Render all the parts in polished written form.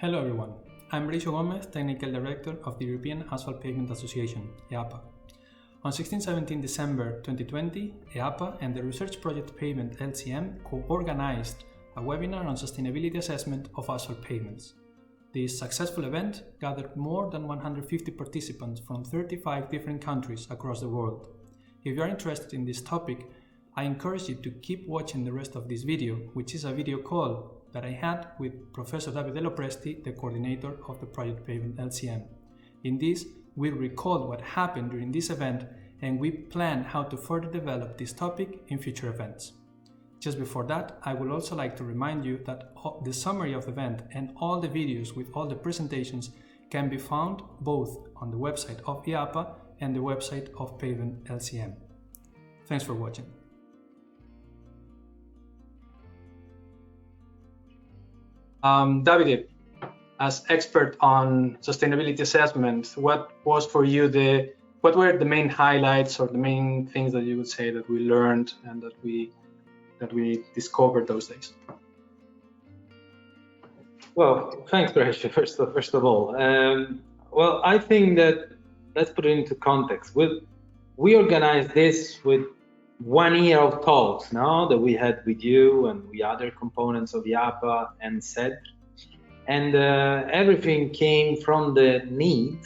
Hello everyone, I'm Breixo, Technical Director of the European Asphalt Pavement Association, EAPA. On 16-17 December 2020, EAPA and the Research Project Pavement LCM co-organized a webinar on sustainability assessment of asphalt pavements. This successful event gathered more than 150 participants from 35 different countries across the world. If you are interested in this topic, I encourage you to keep watching the rest of this video, which is a video call that I had with Professor Davide LoPresti, the coordinator of the Project Pavement LCM. In this, we'll recall what happened during this event and we plan how to further develop this topic in future events. Just before that, I would also like to remind you that the summary of the event and all the videos with all the presentations can be found both on the website of EAPA and the website of Pavement LCM. Thanks for watching. Davide, as expert on sustainability assessment, what were the main highlights or the main things that you would say that we learned and that we discovered those days? Well, thanks, Breixo, first of all. Well, I think that, let's put it into context. We organized this with 1 year of talks now that we had with you and with other components of EAPA and SED. And everything came from the need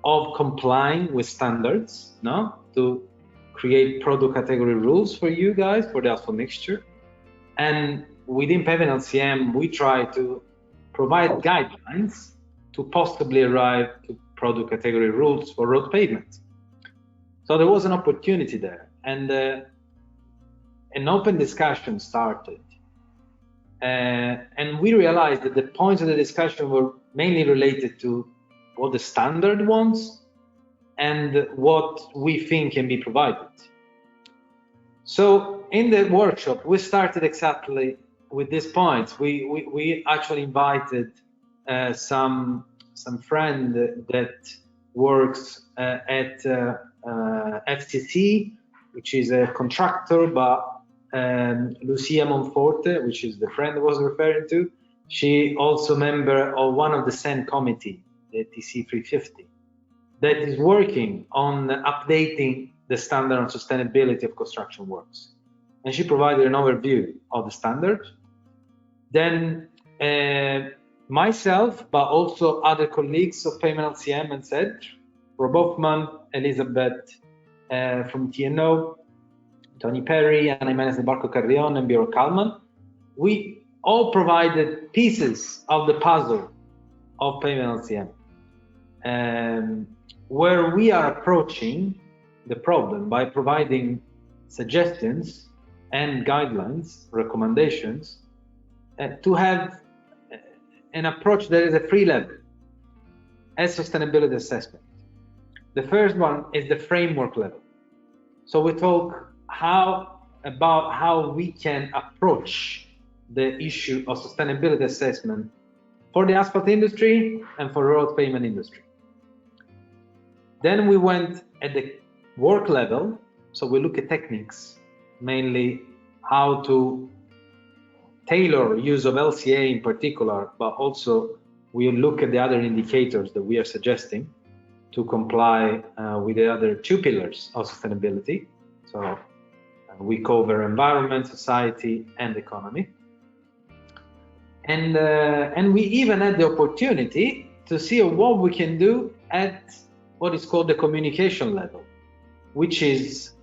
of complying with standards, no? To create product category rules for you guys for the asphalt mixture. And within Pavement LCM, we try to provide guidelines to possibly arrive to product category rules for road pavement. So there was an opportunity there. And an open discussion started. And we realized that the points of the discussion were mainly related to what the standard wants and what we think can be provided. So in the workshop, we started exactly with these points. We actually invited some friend that works at FTC, which is a contractor, but Lucia Monforte, which is the friend I was referring to, she also member of one of the SEN committee, the TC 350, that is working on updating the standard on sustainability of construction works. And she provided an overview of the standard. Then myself, but also other colleagues of Pavement LCM and SED, Rob Hoffman, Elizabeth from TNO, Tony Perry, Ana Jimenez de Barco Carrion, and Björn Kalman, we all provided pieces of the puzzle of Pavement LCM, where we are approaching the problem by providing suggestions and guidelines, recommendations, to have an approach that is a three level as sustainability assessment. The first one is the framework level. So we talk about how we can approach the issue of sustainability assessment for the asphalt industry and for the road pavement industry. Then we went at the work level, so we look at techniques, mainly how to tailor use of LCA in particular, but also we look at the other indicators that we are suggesting to comply with the other two pillars of sustainability. So we cover environment, society, and economy. And we even had the opportunity to see what we can do at what is called the communication level, which is,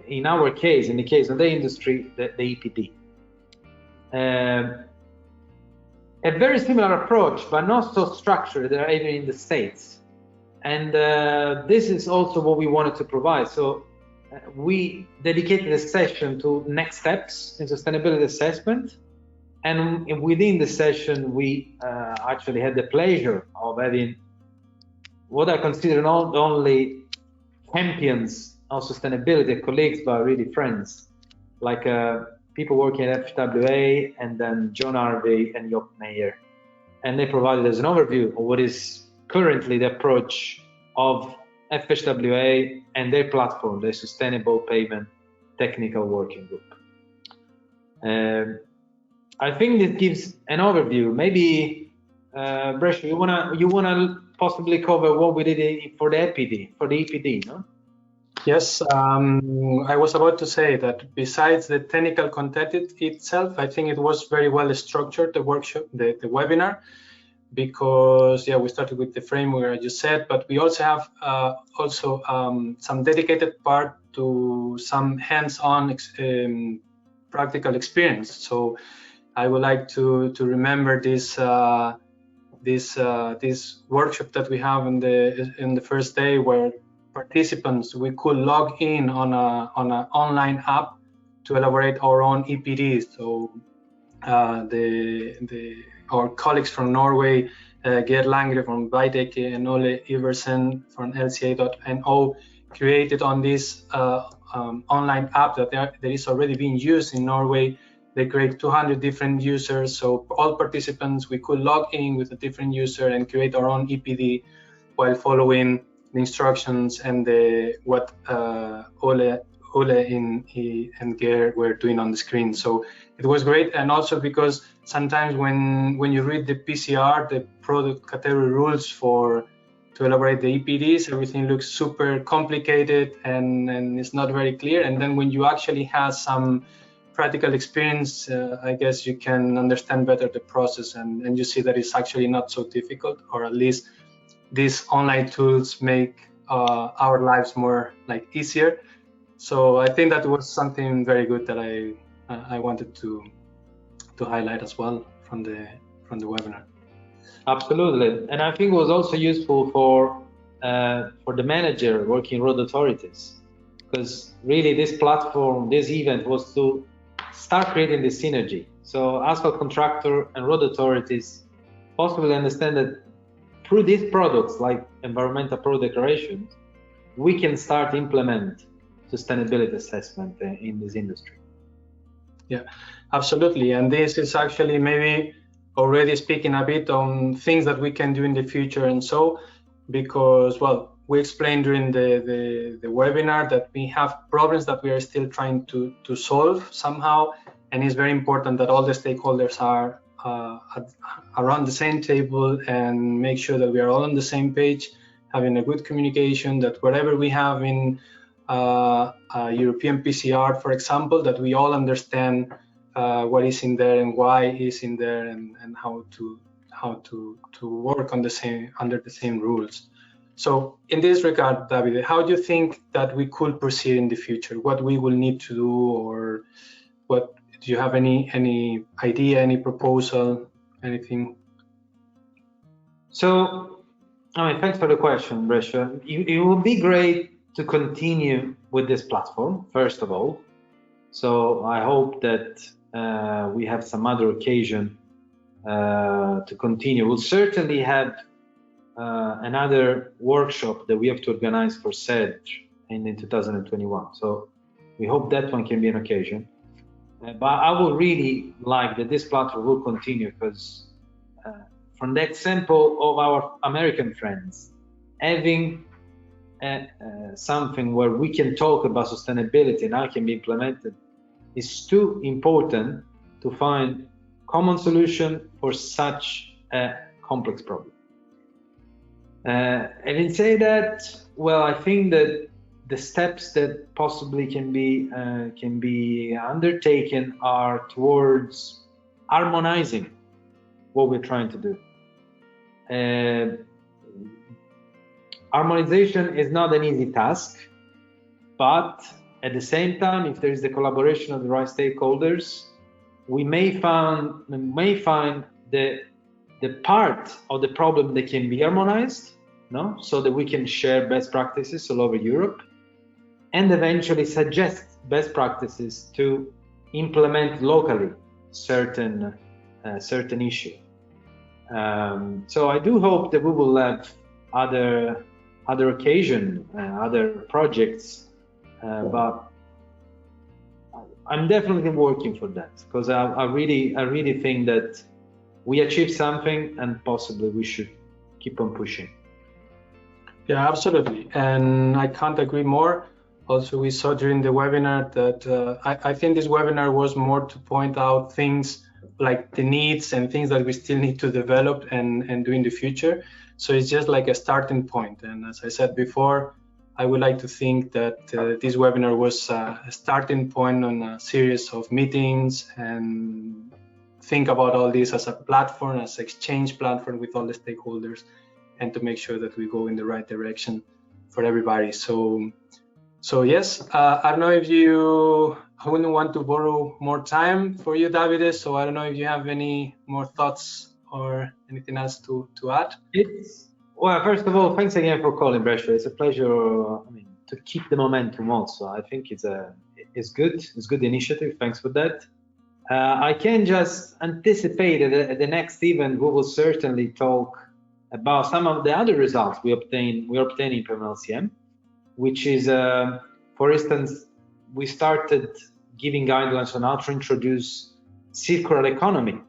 in our case, in the case of the industry, the EPD. A very similar approach, but not so structured, they're even in the States. And this is also what we wanted to provide. So we dedicated a session to next steps in sustainability assessment. And within the session, we actually had the pleasure of having what I consider not only champions of sustainability, colleagues, but really friends, like people working at FWA, and then John Harvey and Job Meyer. And they provided us an overview of what is currently the approach of FHWA and their platform, the Sustainable Pavement Technical Working Group. I think this gives an overview. Maybe Breixo, you wanna possibly cover what we did for the EPD, no? Yes, I was about to say that besides the technical content itself, I think it was very well structured, the workshop, the webinar, because we started with the framework, as you said, but we also have some dedicated part to some hands-on practical experience. So I would like to remember this workshop that we have in the first day, where participants, we could log in on an online app to elaborate our own EPDs. So our colleagues from Norway, Geir Langre from Veidekke and Ole Iversen from LCA.no, created on this online app that is already being used in Norway. They create 200 different users, so all participants, we could log in with a different user and create our own EPD while following the instructions and what Ole and Geir were doing on the screen. So it was great, and also because sometimes when you read the PCR, the product category rules to elaborate the EPDs, everything looks super complicated and it's not very clear. And then when you actually have some practical experience, I guess you can understand better the process, and you see that it's actually not so difficult, or at least these online tools make our lives more easier. So I think that was something very good that I wanted to highlight as well from the webinar. Absolutely, and I think it was also useful for the manager working road authorities, because really this platform, this event was to start creating this synergy. So asphalt contractor and road authorities possibly understand that through these products like environmental product declarations, we can start implement sustainability assessment in this industry. Yeah, absolutely. And this is actually maybe already speaking a bit on things that we can do in the future. And so, because, well, we explained during the webinar that we have problems that we are still trying to solve somehow. And it's very important that all the stakeholders are around the same table and make sure that we are all on the same page, having a good communication, that whatever we have in European PCR, for example, that we all understand what is in there and why is in there, and how to work on under the same rules. So in this regard, Davide, how do you think that we could proceed in the future? What we will need to do, or what do you have any idea, any proposal, anything? So, thanks for the question, Breixo. It would be great to continue with this platform, first of all. So I hope that we have some other occasion to continue. We'll certainly have another workshop that we have to organize for SED in 2021. So we hope that one can be an occasion. But I would really like that this platform will continue, because from the example of our American friends, having something where we can talk about sustainability and how it can be implemented is too important to find common solution for such a complex problem. Having said that, well, I think that the steps that possibly can be undertaken are towards harmonizing what we're trying to do. Harmonization is not an easy task, but at the same time, if there is the collaboration of the right stakeholders, we may find the part of the problem that can be harmonized, no? So that we can share best practices all over Europe, and eventually suggest best practices to implement locally certain issue. So I do hope that we will have other occasion, other projects, but I'm definitely working for that, because I really think that we achieved something, and possibly we should keep on pushing. Yeah, absolutely, and I can't agree more. Also, we saw during the webinar that I think this webinar was more to point out things like the needs and things that we still need to develop and do in the future. So it's just like a starting point. And as I said before, I would like to think that this webinar was a starting point on a series of meetings, and think about all this as a platform, as an exchange platform with all the stakeholders, and to make sure that we go in the right direction for everybody. So yes, I don't know if I wouldn't want to borrow more time for you, Davide. So I don't know if you have any more thoughts or anything else to add. Well, first of all, thanks again for calling, Breixo. It's a pleasure. To keep the momentum also. I think it's good. It's good initiative. Thanks for that. I can just anticipate that at the next event we will certainly talk about some of the other results we're obtaining from LCM, which is, for instance, we started giving guidelines on how to introduce circular economy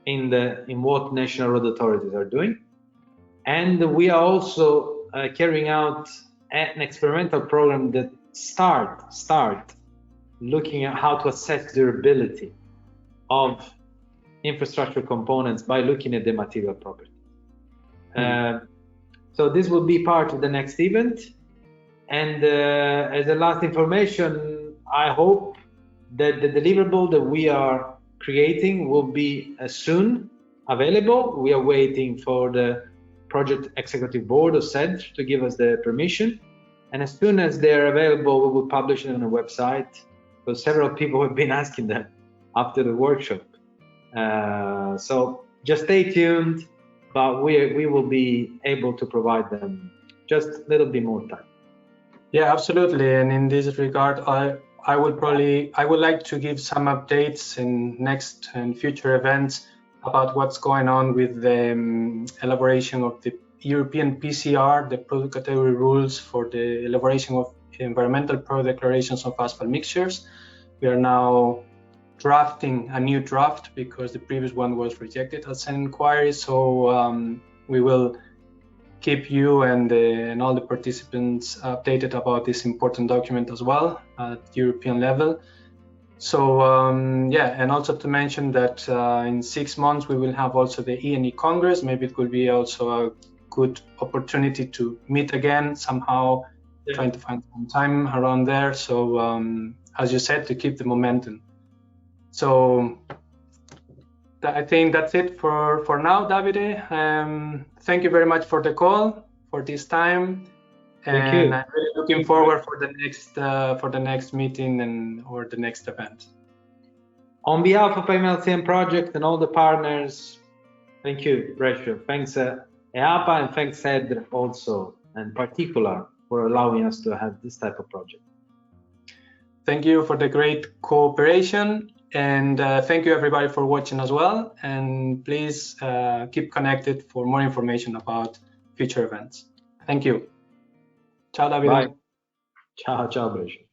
in what national road authorities are doing. And we are also carrying out an experimental program that start looking at how to assess durability of infrastructure components by looking at the material property. So this will be part of the next event. And as a last information, I hope that the deliverable that we are creating will be soon available. We are waiting for the Project Executive Board of SED to give us the permission. And as soon as they're available, we will publish it on the website, because several people have been asking them after the workshop. So just stay tuned, but we will be able to provide them just a little bit more time. Yeah, absolutely. And in this regard, I would like to give some updates in next and future events about what's going on with the elaboration of the European PCR, the product category rules for the elaboration of environmental product declarations of asphalt mixtures. We are now drafting a new draft because the previous one was rejected as an inquiry. So we will keep you and all the participants updated about this important document as well at European level. So yeah, and also to mention that in 6 months we will have also the E&E Congress. Maybe it could be also a good opportunity to meet again somehow, trying to find some time around there. So as you said, to keep the momentum. So I think that's it for now, Davide. Thank you very much for the call, for this time. Thank you. I'm really looking forward for the next meeting or the next event. On behalf of LCM Project and all the partners, thank you, Breixo. Thanks EAPA, and thanks SED also, in particular, for allowing us to have this type of project. Thank you for the great cooperation, and thank you everybody for watching as well. And please keep connected for more information about future events. Thank you. Ciao, Davide. Bye. Ciao, Breixo.